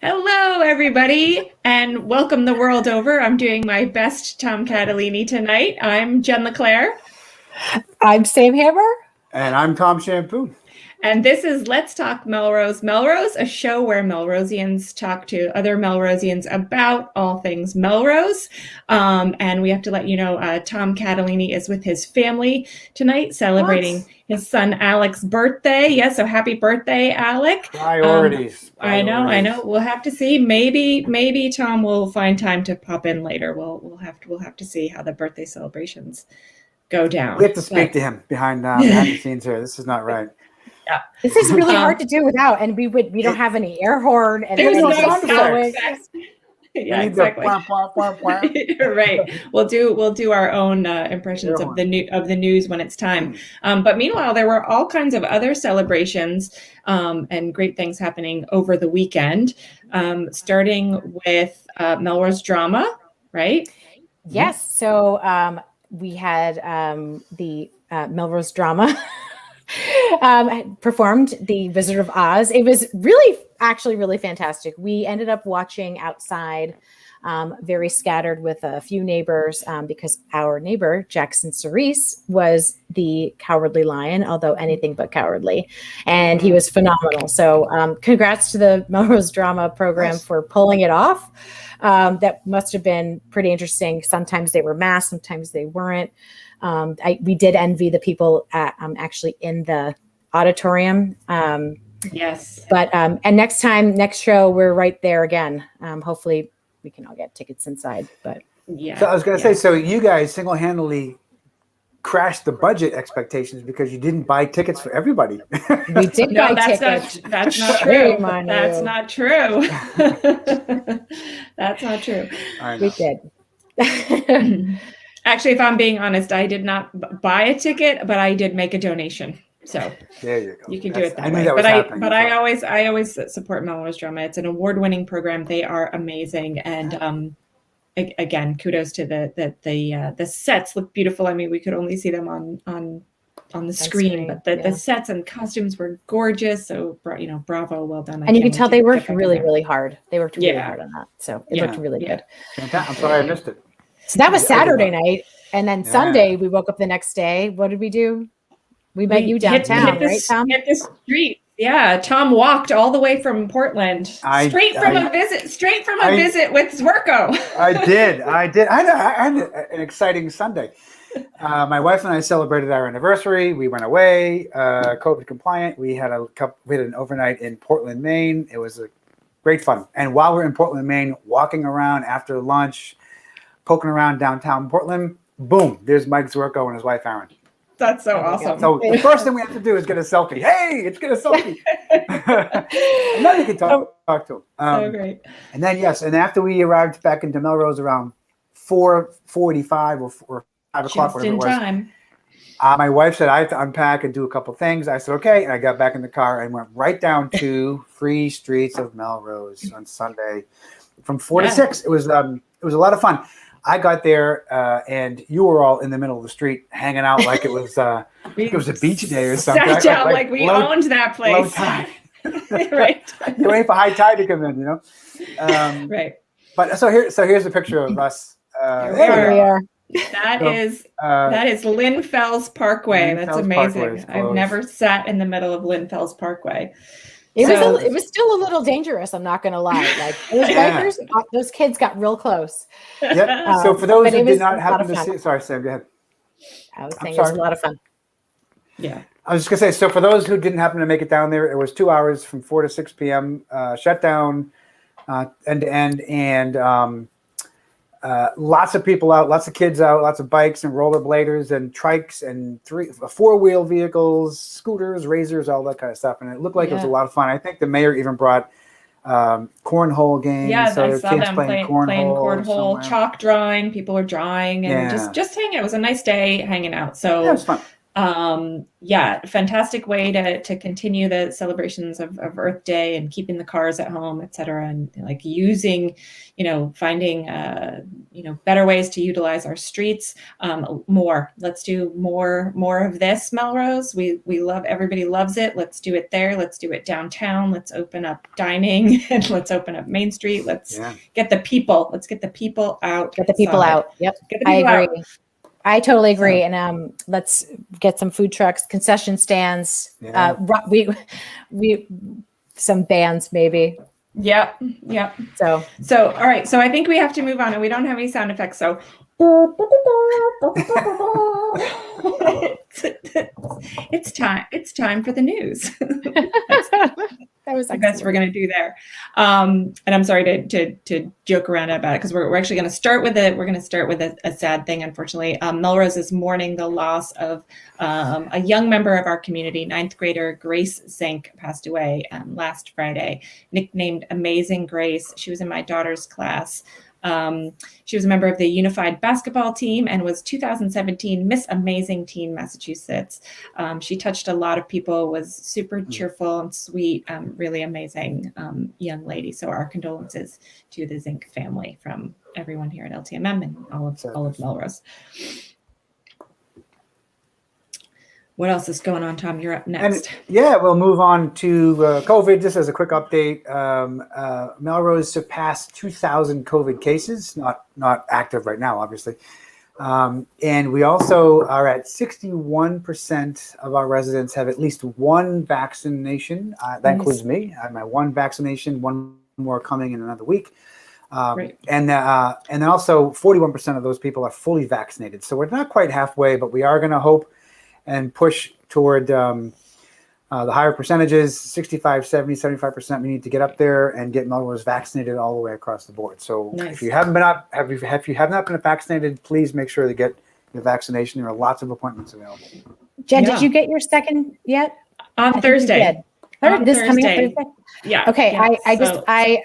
Hello, everybody, and welcome the world over. I'm doing my best Tom Catalini tonight. I'm Jen LeClaire. I'm Sam Hammer. And I'm Tom Shampoo. And this is Let's Talk Melrose. Melrose, a show where Melrosians talk to other Melrosians about all things Melrose. And we have to let you know, Tom Catalini is with his family tonight, celebrating his son Alec's birthday. Yes, so happy birthday, Alec. Priorities. I know. We'll have to see. Maybe Tom will find time to pop in later. We'll have to see how the birthday celebrations go down. We have to speak to him behind the scenes here. This is not right. Yeah. This is really hard to do without, and we don't have any air horn and there's no sound effects. Yeah, exactly. Right. We'll do our own impressions of the news when it's time. But meanwhile, there were all kinds of other celebrations and great things happening over the weekend, starting with Melrose Drama, right? Yes. So we had the Melrose Drama performed The Wizard of Oz. It was actually really fantastic. We ended up watching outside, very scattered with a few neighbors, because our neighbor, Jackson Cerise, was the Cowardly Lion, although anything but cowardly. And he was phenomenal. So congrats to the Melrose Drama program for pulling it off. That must have been pretty interesting. Sometimes they were masked, sometimes they weren't. We did envy the people actually in the auditorium. Yes. But and next show, we're right there again. Hopefully we can all get tickets inside. But yeah. So I was going to say, so you guys single-handedly crashed the budget expectations because you didn't buy tickets for everybody. We did buy tickets. That's not true. That's not true. That's not true. We did. Actually, if I'm being honest, I did not buy a ticket, but I did make a donation. So there you go. You can do it that way. But I always support Melrose Drama. It's an award-winning program. They are amazing, and again, kudos to the sets look beautiful. I mean, we could only see them on the screen, but the sets and costumes were gorgeous. So bravo, well done. And you can tell they worked really hard. They worked really hard on that. So it looked really good. I'm sorry I missed it. So that was Saturday night. And then Sunday, we woke up the next day. What did we do? We met you downtown, right, Tom? Hit the street. Yeah, Tom walked all the way from Portland, straight from a visit with Zwerko. I did. I had an exciting Sunday. My wife and I celebrated our anniversary. We went away, COVID compliant. We had an overnight in Portland, Maine. It was great fun. And while we're in Portland, Maine, walking around after lunch, poking around downtown Portland, boom, there's Mike Zwerko and his wife, Aaron. That's so awesome. So the first thing we have to do is get a selfie. Hey, let's get a selfie. And then you can talk to him. So great. And then, and after we arrived back into Melrose around 4:45 or 5 o'clock, whatever it was. Time. My wife said I have to unpack and do a couple things. I said, okay. And I got back in the car and went right down to Free Streets of Melrose on Sunday from 4 to 6. It was a lot of fun. I got there and you were all in the middle of the street hanging out like it was a beach day or something. Sat down like we owned that place. Low tide. Right. You're waiting for high tide to come in, Right. But so here's a picture of us. Here we are. That is Lynn Fells Parkway. That's amazing. I've never sat in the middle of Lynn Fells Parkway. It was still a little dangerous. I'm not going to lie. Like those bikers, those kids got real close. Yep. So for those who did not happen to see, sorry, Sam, go ahead. I was saying it was a lot of fun. Yeah. I was just going to say, so for those who didn't happen to make it down there, it was 2 hours from 4 to 6 p.m. Shut down end to end, and lots of people out, lots of kids out, lots of bikes and rollerbladers and trikes and four-wheel vehicles, scooters, razors, all that kind of stuff. And it looked like it was a lot of fun. I think the mayor even brought cornhole games. Yeah, so I saw them playing cornhole, somewhere. chalk drawing. People were drawing and just hanging out. It was a nice day hanging out. So yeah, it was fun. Fantastic way to continue the celebrations of Earth Day and keeping the cars at home, et cetera, and like using, finding, better ways to utilize our streets. Let's do more of this, Melrose. We love, everybody loves it. Let's do it there. Let's do it downtown. Let's open up dining and let's open up Main Street. Let's get the people. Let's get the people out. Get the people out. Yep. I agree. I totally agree. And let's get some food trucks, concession stands. Yeah. We some bands maybe. Yep. So all right. So I think we have to move on, and we don't have any sound effects. So it's time. It's time for the news. That's what we're going to do there. And I'm sorry to joke around about it, because we're actually going to start with it. We're going to start with a sad thing. Unfortunately, Melrose is mourning the loss of a young member of our community. 9th grader Grace Zink passed away last Friday, nicknamed Amazing Grace. She was in my daughter's class. She was a member of the unified basketball team and was 2017 Miss Amazing Teen Massachusetts. She touched a lot of people, was super cheerful and sweet, really amazing young lady. So our condolences to the Zink family from everyone here at LTMM and all of Melrose. What else is going on, Tom? You're up next. And, we'll move on to COVID. Just as a quick update, Melrose surpassed 2,000 COVID cases, not active right now, obviously. And we also are at 61% of our residents have at least one vaccination. That includes me. I have my one vaccination, one more coming in another week. And then also 41% of those people are fully vaccinated. So we're not quite halfway, but we are going to hope and push toward the higher percentages, 65, 70, 75%. We need to get up there and get Melrose vaccinated all the way across the board. So if you haven't been if you have not been vaccinated, please make sure to get your vaccination. There are lots of appointments available. Jen, did you get your second yet? On Thursday. Coming Thursday? Yeah. Okay. Yeah. I got my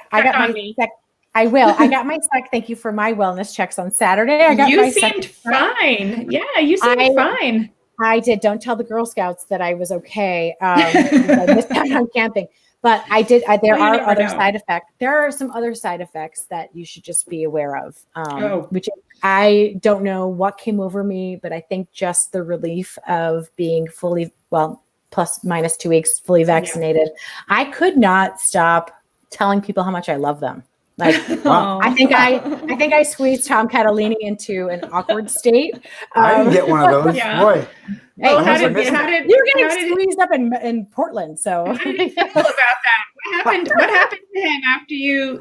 second. I will. I got my thank you for my wellness checks on Saturday. You seemed fine. Yeah, you seemed fine. I did. Don't tell the Girl Scouts that I was okay. I missed out on camping, but I did. There are other side effects. There are some other side effects that you should just be aware of. Which I don't know what came over me, but I think just the relief of being fully, plus minus 2 weeks, fully vaccinated. Yeah. I could not stop telling people how much I love them. Like, I think I squeezed Tom Catalini into an awkward state. I didn't get one of those. Yeah. Boy. Hey, you're getting squeezed up in Portland. So how did you feel about that? What happened to him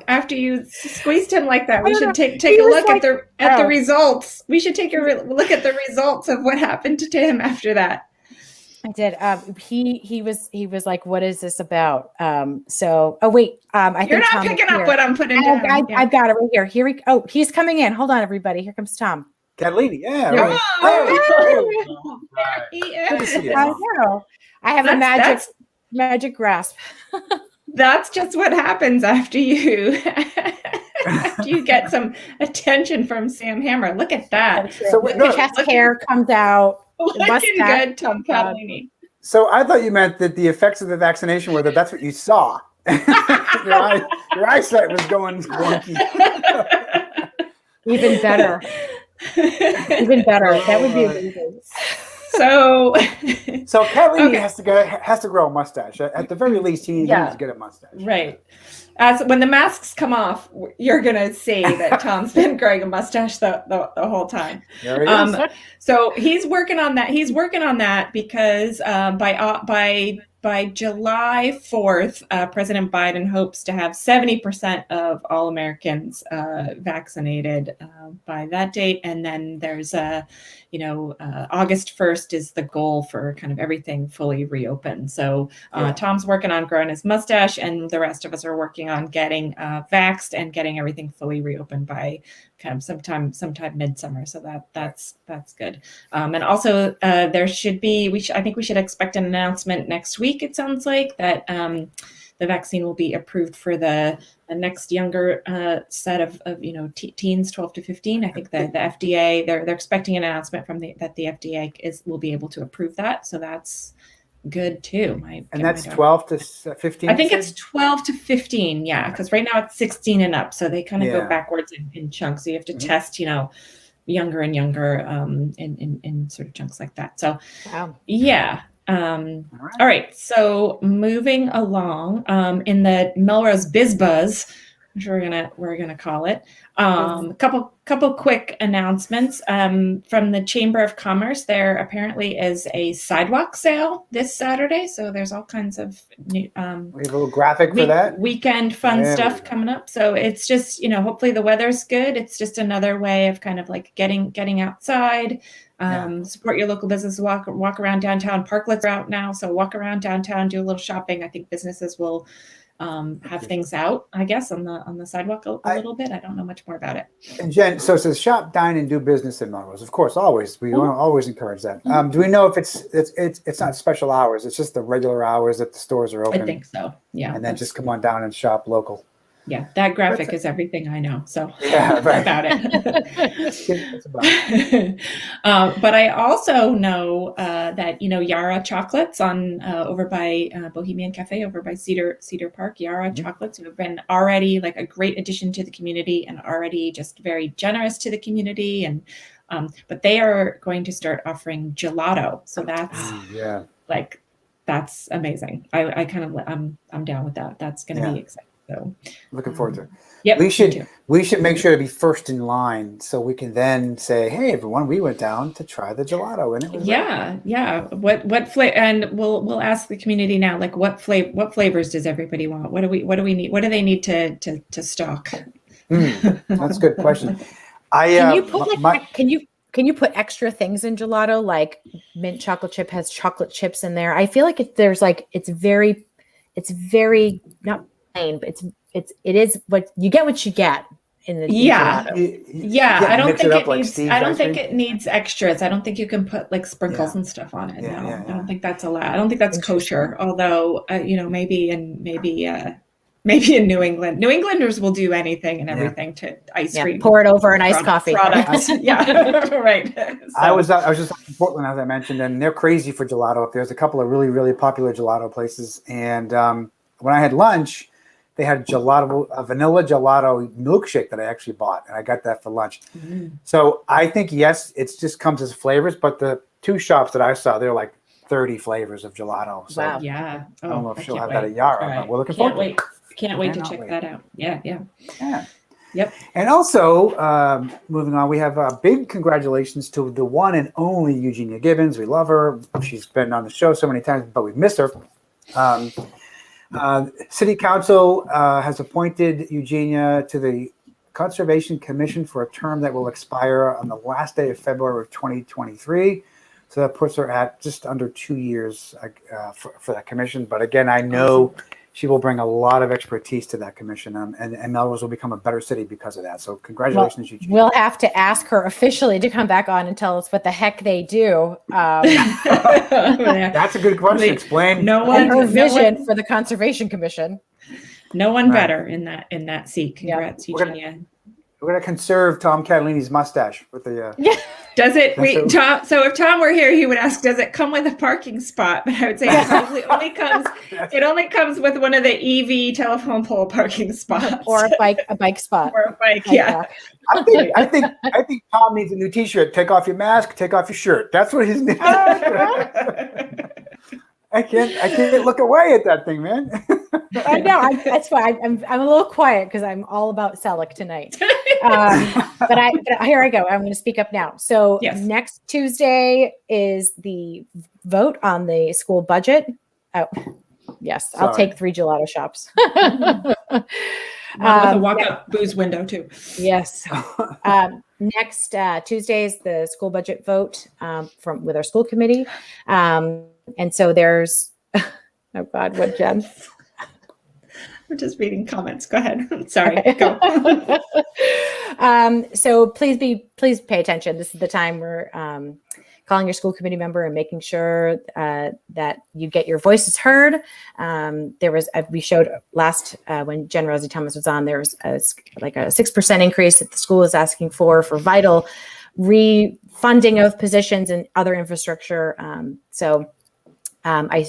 after you squeezed him like that? We should take a look at the results. We should take a look at the results of what happened to him after that. I did. He was like, "What is this about?" I think you're not Tom picking up what I'm putting down. I've got it right here. He's coming in. Hold on, everybody. Here comes Tom. Catalini, yeah. I know. I have a magic grasp. That's just what happens after you get some attention from Sam Hammer. Look at that. So the chest hair comes out. Looking good, Tom Catalini. So I thought you meant that the effects of the vaccination were that's what you saw. Your eyesight was going wonky. Even better. That would be amazing. So Catalini has to grow a mustache. At the very least, he needs to get a mustache. Right. As when the masks come off, you're gonna see that Tom's been growing a mustache the whole time. There he is. So he's working on that because by July 4th, President Biden hopes to have 70% of all Americans vaccinated by that date, and then there's August 1st is the goal for kind of everything fully reopened. So Tom's working on growing his mustache, and the rest of us are working on getting vaxxed and getting everything fully reopened by kind of sometime midsummer. So that's good. And also there should be I think we should expect an announcement next week. It sounds like that the vaccine will be approved for the next younger set of teens, 12 to 15. I think the FDA, they're expecting an announcement that the FDA will be able to approve that. So that's good too. And that's 12 to 15? I think it's 12 to 15. Yeah. Because right now it's 16 and up. So they kind of go backwards in chunks. So you have to test, younger and younger in sort of chunks like that. So, yeah. All right. So moving along in the Melrose Biz Buzz, which we're gonna call it. Couple quick announcements from the Chamber of Commerce. There apparently is a sidewalk sale this Saturday, so there's all kinds of new, we have a little graphic for that weekend fun stuff coming up. So it's just hopefully the weather's good. It's just another way of kind of like getting outside. Support your local business. Walk around downtown. Parklets are out now, so walk around downtown, do a little shopping. I think businesses will have things out, I guess, on the sidewalk a little bit. I don't know much more about it. And Jen, so it says shop, dine, and do business in Melrose. Of course, always. We want to always encourage that. Do we know if it's not special hours? It's just the regular hours that the stores are open. I think so. Yeah. And then just come on down and shop local. Yeah, that graphic is everything I know. So about it. But I also know that Yara Chocolates on over by Bohemian Cafe over by Cedar Park. Yara Chocolates have been already like a great addition to the community and already just very generous to the community. And but they are going to start offering gelato. So that's that's amazing. I'm down with that. That's going to be exciting. So looking forward to it. Yep, we should make sure to be first in line so we can then say, hey everyone, we went down to try the gelato and it was what flavor, and we'll ask the community now, like what flavors does everybody want? What do we need? What do they need to stock? That's a good question. Can you put extra things in gelato, like mint chocolate chip has chocolate chips in there? I feel like it's very not plain, but it is what you get in the gelato. I don't think it needs extras. I don't think you can put like sprinkles and stuff on it. I don't think that's allowed. I don't think that's kosher. Although maybe in New England, New Englanders will do anything and everything to ice cream. Pour it over an iced coffee. Right. So. I was just in Portland, as I mentioned, and they're crazy for gelato. There's a couple of really, really popular gelato places, and when I had lunch, they had a vanilla gelato milkshake that I actually bought, and I got that for lunch. So I think, yes, it just comes as flavors, but the two shops that I saw, they're like 30 flavors of gelato. So wow. Yeah. I don't know if she'll have that at Yara, but we're looking forward to it. Can't wait to check that out. Yeah. Yep. And also, moving on, we have big congratulations to the one and only Eugenia Gibbons. We love her. She's been on the show so many times, but we've missed her. City Council has appointed Eugenia to the Conservation Commission for a term that will expire on the last day of February of 2023. So that puts her at just under 2 years for that commission. But again, I know she will bring a lot of expertise to that commission, and Melrose will become a better city because of that. So congratulations, Eugenia. We'll have to ask her officially to come back on and tell us what the heck they do. That's a good question. Explain. Her vision for the Conservation Commission. No one better in that seat. Congrats, Eugenia. We're going to conserve Tom Catalini's mustache with the. Does it? Wait, Tom. So if Tom were here, he would ask, "Does it come with a parking spot?" But I would say it probably only comes. It only comes with one of the EV telephone pole parking spots, or a bike spot, or a bike. Yeah. I think Tom needs a new T-shirt. Take off your mask. Take off your shirt. That's what his name. I can't look away at that thing, man. I know. That's why I'm a little quiet because I'm all about Selleck tonight. But here I go. I'm going to speak up now. So Next Tuesday is the vote on the school budget. Oh, yes. Sorry. I'll take 3 gelato shops. With a walk-up booze window too. Yes. Next Tuesday is the school budget vote with our school committee. And so there's, oh God, what, Jen? We're just reading comments. Go ahead. Sorry. Okay. Go. So please pay attention. This is the time we're calling your school committee member and making sure that you get your voices heard. We showed last when Jen Rosie Thomas was on, there was a 6% increase that the school is asking for vital refunding of positions and other infrastructure. I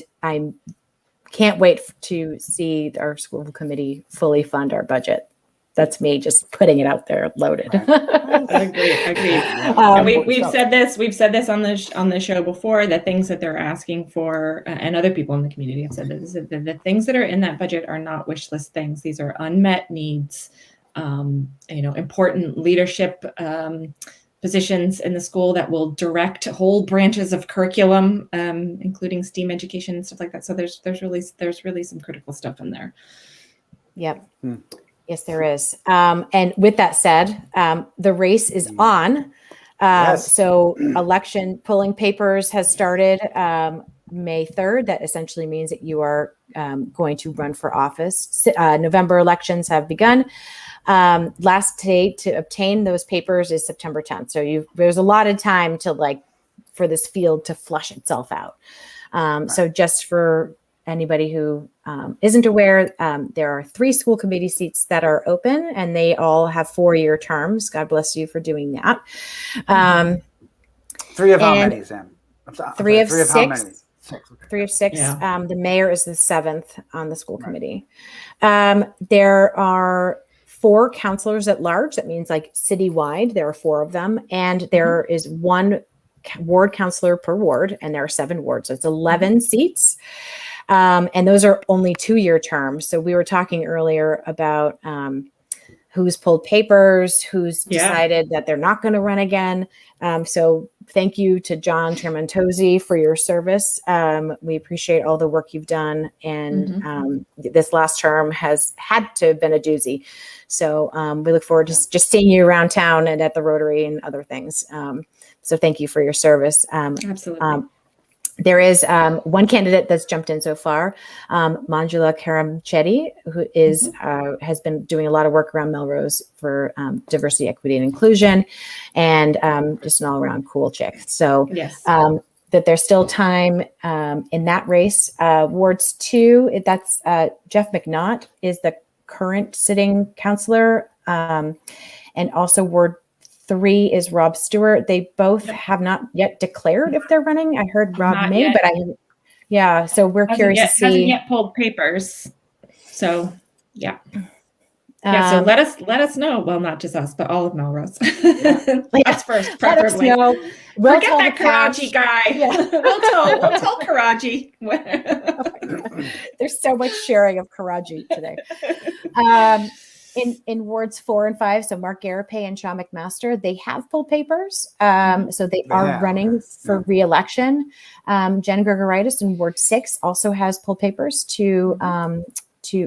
can't wait to see our school committee fully fund our budget. That's me just putting it out there, loaded. Agreed. And we've said this on the show before. The things that they're asking for, and other people in the community have said that the things that are in that budget are not wish list things. These are unmet needs. Important leadership positions in the school that will direct whole branches of curriculum, including STEAM education and stuff like that. So there's really some critical stuff in there. Yep. Yes, there is. And with that said, the race is on. Yes. So election polling papers has started May 3rd. That essentially means that you are going to run for office. November elections have begun. Last date to obtain those papers is September 10th. So there's a lot of time for this field to flush itself out. So just for anybody who isn't aware, there are 3 school committee seats that are open, and they all have 4-year terms. God bless you for doing that. 3 of how many, Sam? Three of 6. How many? 6. Okay. 3 of 6. Yeah. The mayor is the 7th on the school committee. There are 4 counselors at large. That means citywide, there are 4 of them. And there is 1 ward counselor per ward, and there are 7 wards. So it's 11 seats. And those are only 2-year terms. So we were talking earlier about who's pulled papers, who's decided that they're not going to run again. So thank you to John Tremontozzi for your service. We appreciate all the work you've done. And this last term has had to have been a doozy. So we look forward to just seeing you around town and at the Rotary and other things. So thank you for your service. Absolutely. There is 1 candidate that's jumped in so far, Manjula Karamchetti, who is has been doing a lot of work around Melrose for diversity, equity, and inclusion, and just an all-around cool chick. So yes. That there's still time in that race. Wards 2, that's Jeff McNaught is the current sitting counselor, and also Ward 3 is Rob Stewart. They both have not yet declared if they're running. I heard Rob Not may, yet. but so we're curious to see. Hasn't yet pulled papers. So yeah. So let us know. Well, not just us, but all of Melrose. Us first, preferably. Let us know. We'll Forget that Karachi guy. Yeah. we'll tell Karachi. There's so much sharing of Karachi today. In wards 4 and 5, so Mark Garapay and Sean McMaster, they have pulled papers. So they are running for re-election. Jen Gregoritis in Ward 6 also has pulled papers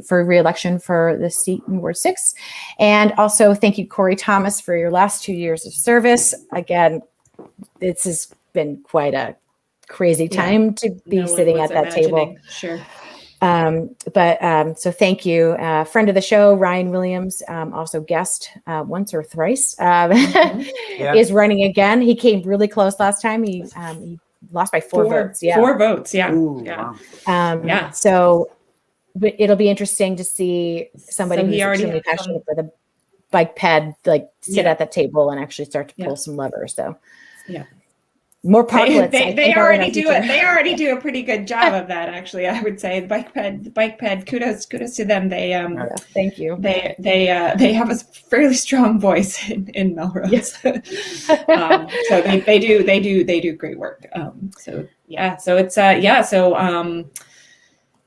for re-election for the seat in Ward 6. And also thank you, Corey Thomas, for your last 2 years of service. Again, this has been quite a crazy time to be sitting at that table. Sure. So thank you. Friend of the show, Ryan Williams, also guest once or thrice, is running again. He came really close last time. He lost by 4 votes. Yeah. 4 votes. Yeah. Ooh, Wow. So it'll be interesting to see somebody who's extremely passionate for the bike ped, sit at that table and actually start to pull some levers. So more parklets. They already do it. They already do a pretty good job of that, actually. I would say the bike ped. Kudos to them. They thank you. They have a fairly strong voice in Melrose. Yes. So they do great work.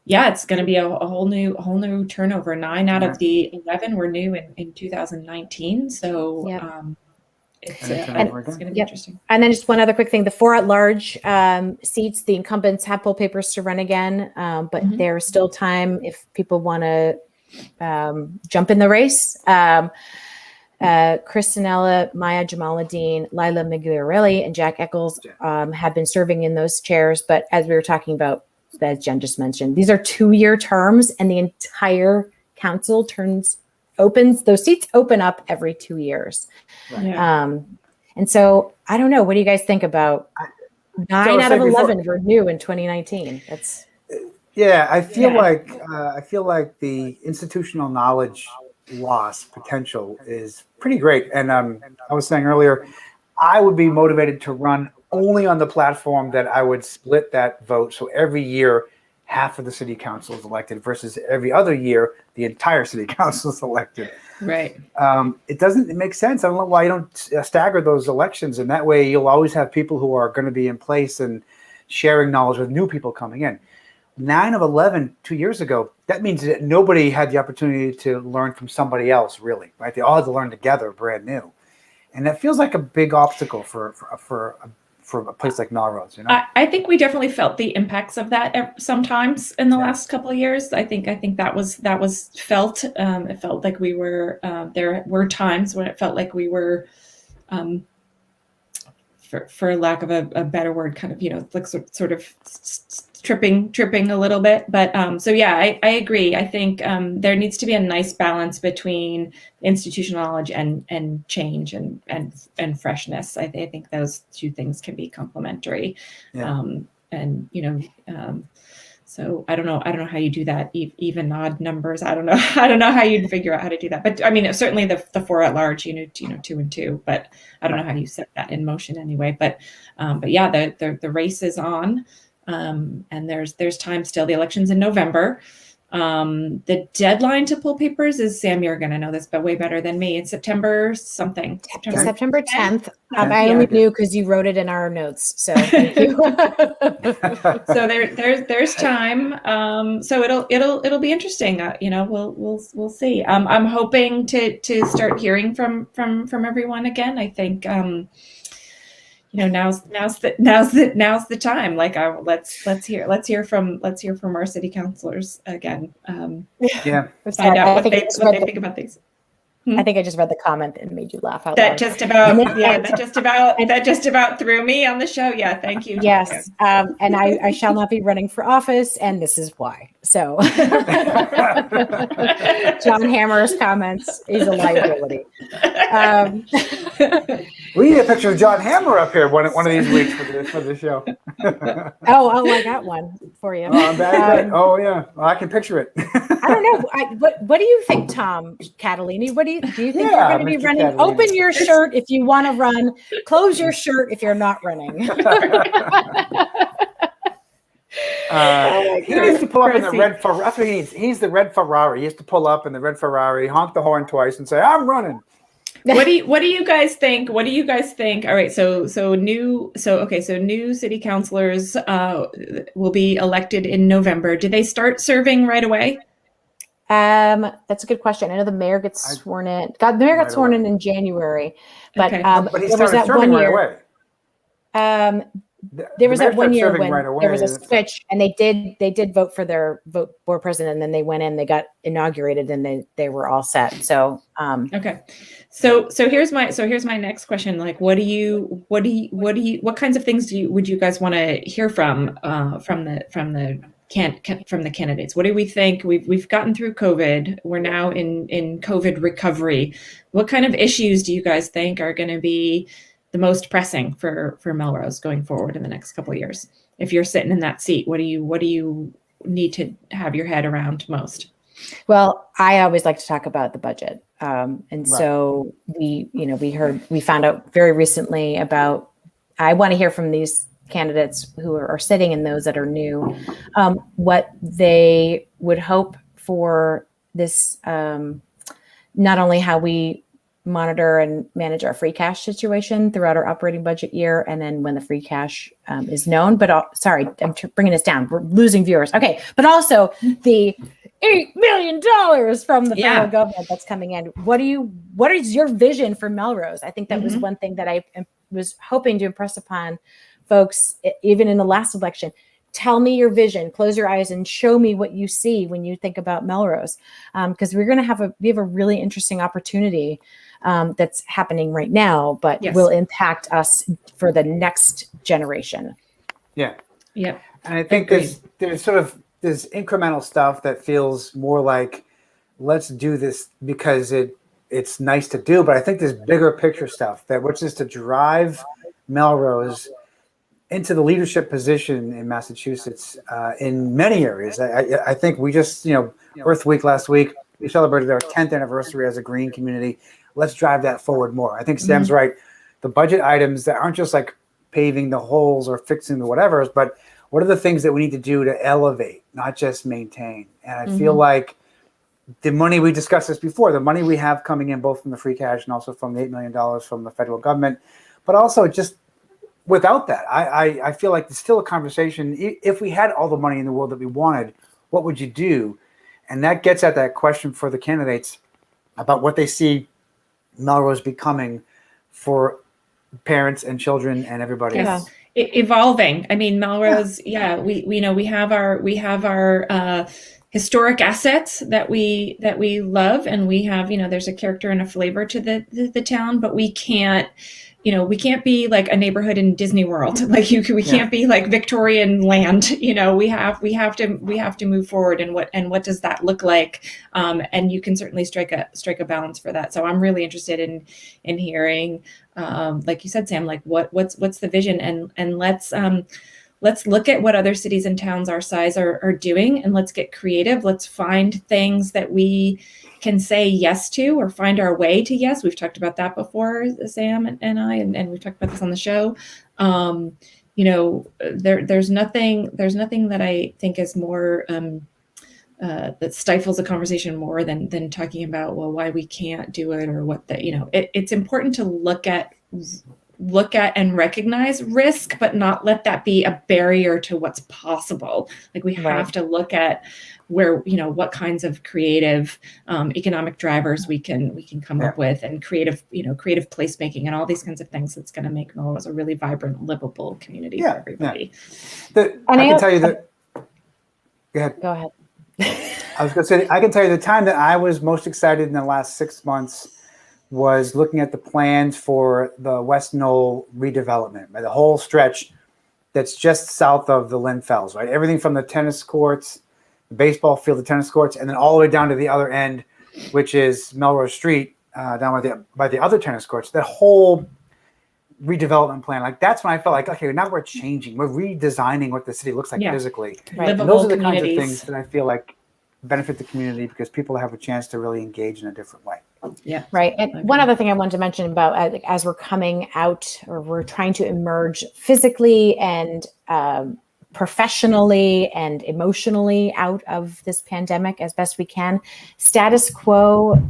It's going to be a whole new turnover. 9 out of the 11 were new in 2019. So. It's going to be interesting. And then just one other quick thing, the 4 at-large seats, the incumbents have pulled papers to run again, but there's still time if people want to jump in the race. Kristinella, Maya Jamaluddin, Lila Migliorelli, and Jack Eccles have been serving in those chairs, but as we were talking about, as Jen just mentioned, these are 2-year terms, and the entire council opens, those seats open up every 2 years. Right. And so I don't know. What do you guys think about 9 out of 11 were new in 2019. That's I feel like the institutional knowledge loss potential is pretty great. And I was saying earlier, I would be motivated to run only on the platform that I would split that vote. So every year, half of the city council is elected versus every other year, the entire city council is elected. Right. It makes sense. I don't know why you don't stagger those elections. And that way you'll always have people who are going to be in place and sharing knowledge with new people coming in. 9 of 11 2 years ago, that means that nobody had the opportunity to learn from somebody else, really, right? They all had to learn together, brand new. And that feels like a big obstacle for a place like Melrose, you know? I think we definitely felt the impacts of that sometimes in the last couple of years. I think that was felt. It felt like we were, there were times when it felt like we were, for lack of a better word, kind of, like sort of tripping a little bit. But I agree. I think there needs to be a nice balance between institutional knowledge and change and freshness. I think those two things can be complementary. Yeah. So I don't know how you do that, even odd numbers. I don't know how you'd figure out how to do that. But I mean, certainly the 4 at large, 2 and 2. But I don't know how you set that in motion anyway. But yeah, the race is on, and there's time still. The election's in November. The deadline to pull papers is, Sam, you're going to know this, but way better than me. It's September something. September 10th. I only knew because you wrote it in our notes. So thank you. So there's time. So it'll be interesting. We'll see. I'm hoping to start hearing from everyone again. I think now's the time. Like, let's hear from our city councilors again. Find out what they think about things. I think I just read the comment and made you laugh out loud. That just about threw me on the show. Yeah, thank you. Yes, and I shall not be running for office, and this is why. So, John Hammer's comments is a liability. We need a picture of John Hammer up here one of these weeks for the show. I got one for you. Oh yeah, well, I can picture it. I don't know. What do you think, Tom Catalini? Do you think you're going to be running? Catalini. Open your shirt if you want to run. Close your shirt if you're not running. He needs to pull up in the red Ferrari. That's what he needs. He's the red Ferrari. He has to pull up in the red Ferrari, honk the horn twice, and say, "I'm running." What do you guys think? All right, so new city councilors will be elected in November. Do they start serving right away? That's a good question. I know the mayor gets sworn in. The mayor got sworn in January, but but he started serving right away. There was that 1 year when there was a switch, and they did vote for their board president, and then they went in, they got inaugurated, and they were all set. So okay, so here's my next question. Like, what kinds of things would you guys want to hear from the candidates? What do we think? We've gotten through COVID. We're now in COVID recovery. What kind of issues do you guys think are going to be the most pressing for Melrose going forward in the next couple of years? If you're sitting in that seat, what do you need to have your head around most? Well, I always like to talk about the budget. So we found out very recently about, I want to hear from these candidates who are sitting and those that are new, what they would hope for this, not only how we monitor and manage our free cash situation throughout our operating budget year, and then when the free cash is known. But sorry, I'm bringing this down. We're losing viewers. Okay, but also the $8 million from the federal government that's coming in. What is your vision for Melrose? I think that was one thing that I was hoping to impress upon folks, even in the last election. Tell me your vision, close your eyes and show me what you see when you think about Melrose. Because we have a really interesting opportunity that's happening right now, but will impact us for the next generation. Yeah. Yeah. And I think there's incremental stuff that feels more like, let's do this because it's nice to do. But I think there's bigger picture stuff which is to drive Melrose into the leadership position in Massachusetts in many areas. I think we just, Earth Week last week, we celebrated our 10th anniversary as a green community. Let's drive that forward more. I think Sam's right. The budget items that aren't just like paving the holes or fixing the whatevers, but what are the things that we need to do to elevate, not just maintain? And I feel like the money, we discussed this before, the money we have coming in both from the free cash and also from the $8 million from the federal government, but also just without that, I feel like there's still a conversation. If we had all the money in the world that we wanted, what would you do? And that gets at that question for the candidates about what they see Melrose becoming for parents and children and everybody else. Evolving. I mean, Melrose, we have our historic assets that we love, and we have, there's a character and a flavor to the town, but we can't be like a neighborhood in Disney World. Like we can't be like Victorian land. We have to move forward. And what does that look like? And you can certainly strike a balance for that. So I'm really interested in hearing, like you said, Sam, like what's the vision, and let's look at what other cities and towns our size are doing, and let's get creative. Let's find things that we can say yes to, or find our way to yes. We've talked about that before, Sam and I, and we've talked about this on the show. There's nothing that I think is more that stifles a conversation more than talking about, well, why we can't do it, or what that, it's important to look at and recognize risk, but not let that be a barrier to what's possible. Like we have to look at where, what kinds of creative economic drivers we can come up with, and creative placemaking and all these kinds of things that's going to make Melrose a really vibrant, livable community for everybody. I can tell you that. Go ahead. I was going to say, I can tell you the time that I was most excited in the last 6 months was looking at the plans for the West Knoll redevelopment, the whole stretch that's just south of the Lynn Fells, right? Everything from the tennis courts, the baseball field, the tennis courts, and then all the way down to the other end, which is Melrose Street, down by the other tennis courts. That whole redevelopment plan, like that's when I felt like, okay, now we're changing, we're redesigning what the city looks like physically. Right. And those are the kinds of things that I feel like benefit the community, because people have a chance to really engage in a different way. Yeah. Right. And one other thing I wanted to mention about as we're coming out, or we're trying to emerge physically and professionally and emotionally out of this pandemic as best we can, status quo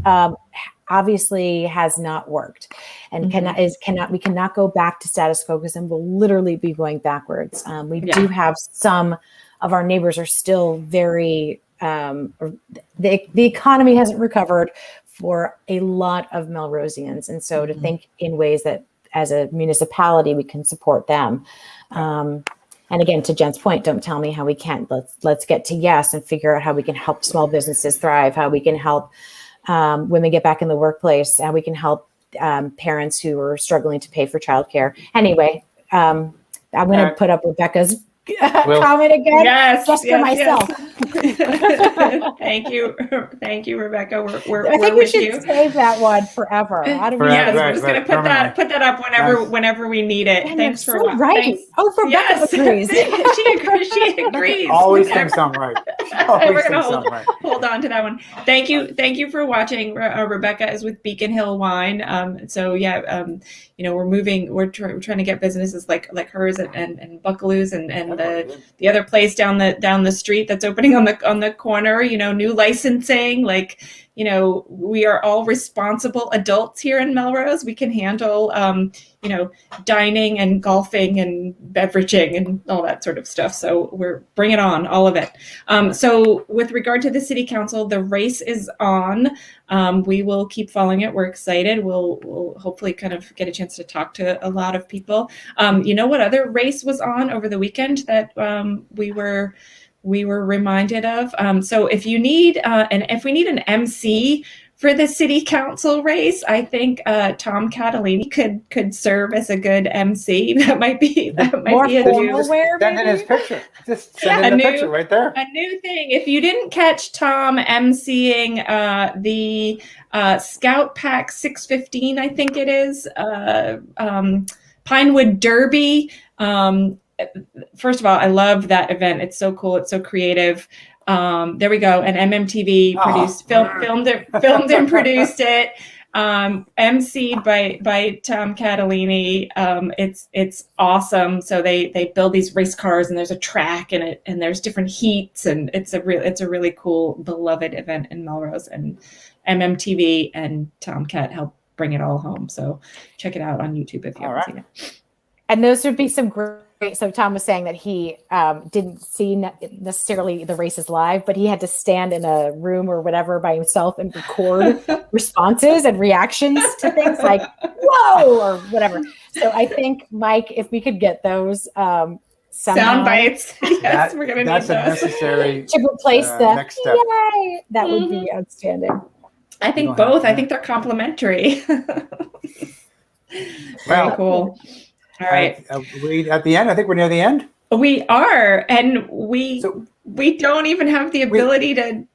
obviously has not worked, and we cannot go back to status quo, because then we'll literally be going backwards. We do have some of our neighbors are still very the economy hasn't recovered for a lot of Melrosians. And so to think in ways that as a municipality, we can support them. And again, to Jen's point, don't tell me how we can't. Let's get to yes and figure out how we can help small businesses thrive, how we can help women get back in the workplace, how we can help parents who are struggling to pay for childcare. Anyway, I'm going to put up Rebecca's comment again, just for myself. Yes. Thank you, Rebecca. I think we should save that one forever. How do we? Yes, we're just going to put that up whenever we need it. And thanks for right. Oh, Rebecca agrees. She agrees. Always thinks I'm right. We're going to hold on to that one. Thank you for watching. Rebecca is with Beacon Hill Wine. We're trying to get businesses like hers and Buckaloo's and the other place down the street that's opening on the corner, new licensing, we are all responsible adults here in Melrose. We can handle, dining and golfing and beveraging and all that sort of stuff. So we're bring it on, all of it. So with regard to the city council, the race is on. We will keep following it. We're excited. We'll hopefully kind of get a chance to talk to a lot of people. What other race was on over the weekend that we were reminded of? So if you need if we need an MC for the city council race, I think Tom Catalini could serve as a good MC. That might be a new. Send in his picture. Just send in the picture right there. A new thing. If you didn't catch Tom MCing the Scout Pack 615, I think it is, Pinewood Derby. first of all, I love that event. It's so cool. It's so creative. There we go. And MMTV filmed and produced it. MC'd by Tom Catalini. It's awesome. So they build these race cars, and there's a track in it, and there's different heats, and it's a really cool, beloved event in Melrose. And MMTV and Tom Cat helped bring it all home. So check it out on YouTube if you haven't seen it. And those would be some great. So Tom was saying that he didn't see necessarily the races live, but he had to stand in a room or whatever by himself and record responses and reactions to things like "whoa" or whatever. So I think, Mike, if we could get those sound bites, yes, we're gonna need those. That's a necessary to replace the next step. Yay! That would be outstanding. I think both. I think they're complementary. Very cool. All right. We at the end. I think we're near the end. We are, and we don't even have the ability to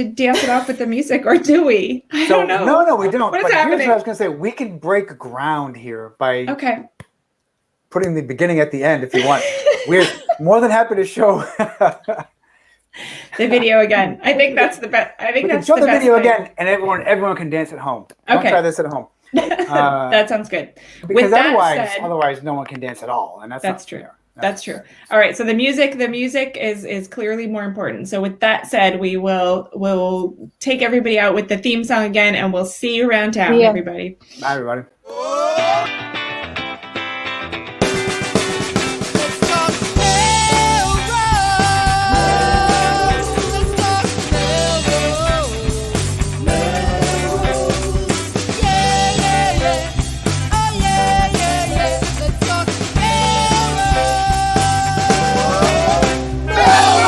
dance it off with the music, or do we? I don't know. No, we don't. What is but happening? Here's what I was going to say. We can break ground here by putting the beginning at the end if you want. We're more than happy to show the video again. I think that's the best. I think we that's can show the video thing. again, and everyone can dance at home. Don't try this at home. That sounds good. Because otherwise, no one can dance at all, and that's true. Fair. That's true. All right. So the music is clearly more important. So with that said, we'll take everybody out with the theme song again, and we'll see you around town, everybody. Bye, everybody.